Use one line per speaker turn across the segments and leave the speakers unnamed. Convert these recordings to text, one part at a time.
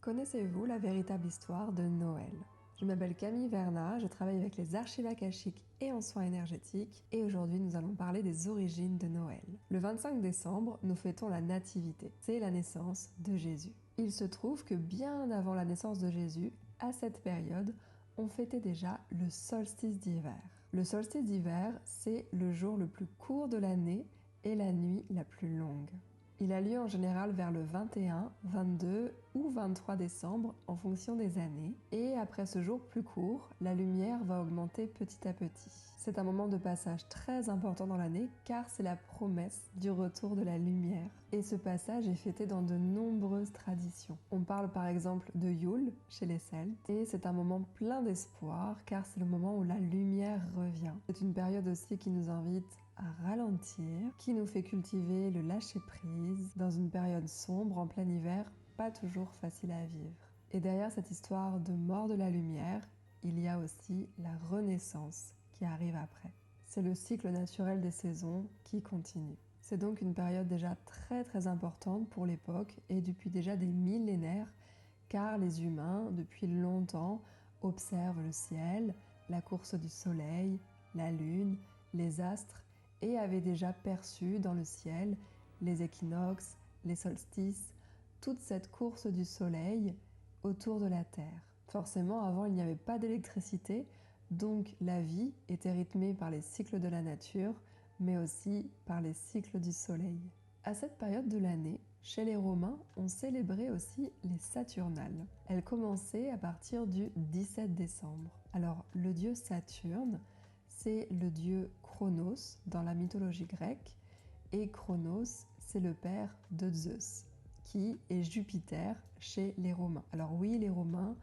Connaissez-vous la véritable histoire de Noël? Je m'appelle Camille Vernat, je travaille avec les archives akashiques et en soins énergétiques et aujourd'hui nous allons parler des origines de Noël. Le 25 décembre, nous fêtons la Nativité, c'est la naissance de Jésus. Il se trouve que bien avant la naissance de Jésus, à cette période, on fêtait déjà le solstice d'hiver. Le solstice d'hiver, c'est le jour le plus court de l'année et la nuit la plus longue. Il a lieu en général vers le 21, 22 ou 23 décembre en fonction des années. Et après ce jour plus court, la lumière va augmenter petit à petit. C'est un moment de passage très important dans l'année car c'est la promesse du retour de la lumière. Et ce passage est fêté dans de nombreuses traditions. On parle par exemple de Yule chez les Celtes et c'est un moment plein d'espoir car c'est le moment où la lumière revient. C'est une période aussi qui nous invite à ralentir, qui nous fait cultiver le lâcher-prise dans une période sombre en plein hiver, pas toujours facile à vivre. Et derrière cette histoire de mort de la lumière, il y a aussi la renaissance qui arrive après. C'est le cycle naturel des saisons qui continue. C'est donc une période déjà très importante pour l'époque et depuis déjà des millénaires, car les humains, depuis longtemps, observent le ciel, la course du soleil, la lune, les astres, et avaient déjà perçu dans le ciel les équinoxes, les solstices, toute cette course du soleil autour de la Terre. Forcément, avant, il n'y avait pas d'électricité, donc la vie était rythmée par les cycles de la nature, mais aussi par les cycles du soleil. À cette période de l'année, chez les Romains, on célébrait aussi les Saturnales. Elles commençaient à partir du 17 décembre. Alors, le dieu Saturne, c'est le dieu Chronos dans la mythologie grecque, et Chronos, c'est le père de Zeus, qui est Jupiter chez les Romains. Alors oui, les Romains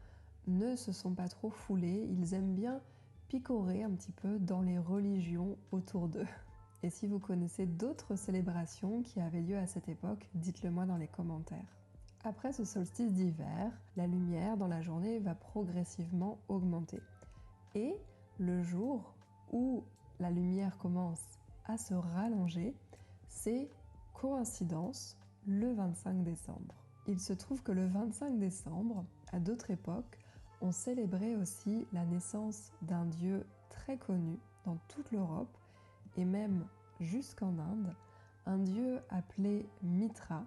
ne se sont pas trop foulés, ils aiment bien picorer un petit peu dans les religions autour d'eux. Et si vous connaissez d'autres célébrations qui avaient lieu à cette époque, dites-le moi dans les commentaires. Après ce solstice d'hiver, la lumière dans la journée va progressivement augmenter. Et le jour où la lumière commence à se rallonger, c'est coïncidence le 25 décembre. Il se trouve que le 25 décembre, à d'autres époques, on célébrait aussi la naissance d'un dieu très connu dans toute l'Europe et même jusqu'en Inde, un dieu appelé Mitra.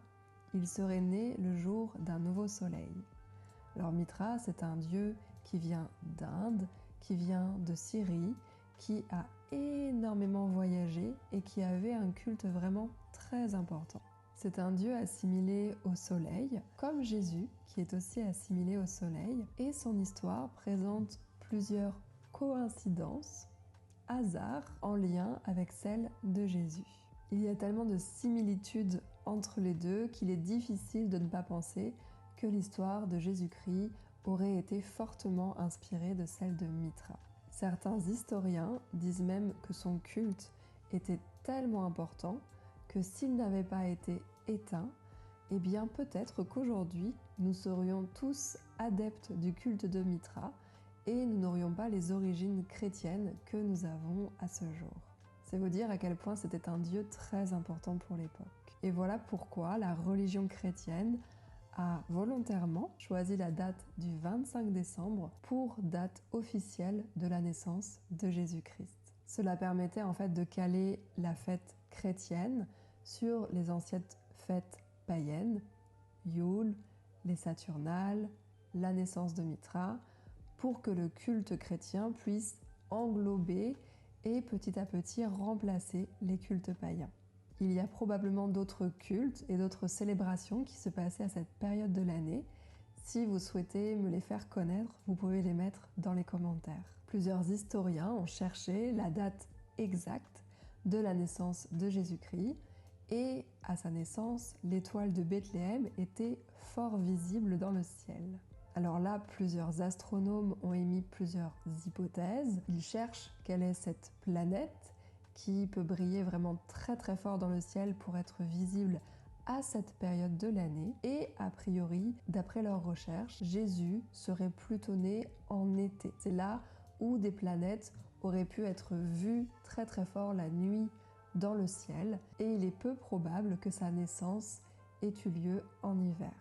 Il serait né le jour d'un nouveau soleil. Alors Mitra, c'est un dieu qui vient d'Inde, qui vient de Syrie, qui a énormément voyagé et qui avait un culte vraiment très important. C'est un dieu assimilé au soleil, comme Jésus, qui est aussi assimilé au soleil, et son histoire présente plusieurs coïncidences, hasards en lien avec celle de Jésus. Il y a tellement de similitudes entre les deux qu'il est difficile de ne pas penser que l'histoire de Jésus-Christ aurait été fortement inspirée de celle de Mitra. Certains historiens disent même que son culte était tellement important que s'il n'avait pas été éteint, eh bien peut-être qu'aujourd'hui nous serions tous adeptes du culte de Mitra et nous n'aurions pas les origines chrétiennes que nous avons à ce jour. C'est vous dire à quel point c'était un dieu très important pour l'époque. Et voilà pourquoi la religion chrétienne a volontairement choisi la date du 25 décembre pour date officielle de la naissance de Jésus-Christ. Cela permettait en fait de caler la fête chrétienne sur les anciennes fêtes païennes, Yule, les Saturnales, la naissance de Mitra, pour que le culte chrétien puisse englober et petit à petit remplacer les cultes païens. Il y a probablement d'autres cultes et d'autres célébrations qui se passaient à cette période de l'année. Si vous souhaitez me les faire connaître, vous pouvez les mettre dans les commentaires. Plusieurs historiens ont cherché la date exacte de la naissance de Jésus-Christ et à sa naissance, l'étoile de Bethléem était fort visible dans le ciel. Alors là, plusieurs astronomes ont émis plusieurs hypothèses. Ils cherchent quelle est cette planète qui peut briller vraiment très fort dans le ciel pour être visible à cette période de l'année. Et a priori, d'après leurs recherches, Jésus serait plutôt né en été. C'est là où des planètes auraient pu être vues très fort la nuit dans le ciel et il est peu probable que sa naissance ait eu lieu en hiver.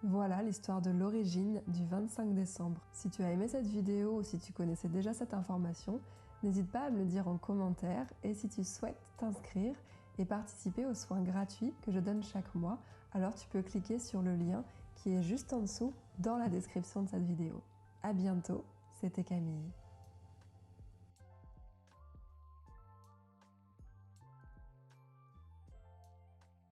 Voilà l'histoire de l'origine du 25 décembre. Si tu as aimé cette vidéo ou si tu connaissais déjà cette information, n'hésite pas à me le dire en commentaire et si tu souhaites t'inscrire et participer aux soins gratuits que je donne chaque mois, alors tu peux cliquer sur le lien qui est juste en dessous dans la description de cette vidéo. À bientôt, c'était Camille.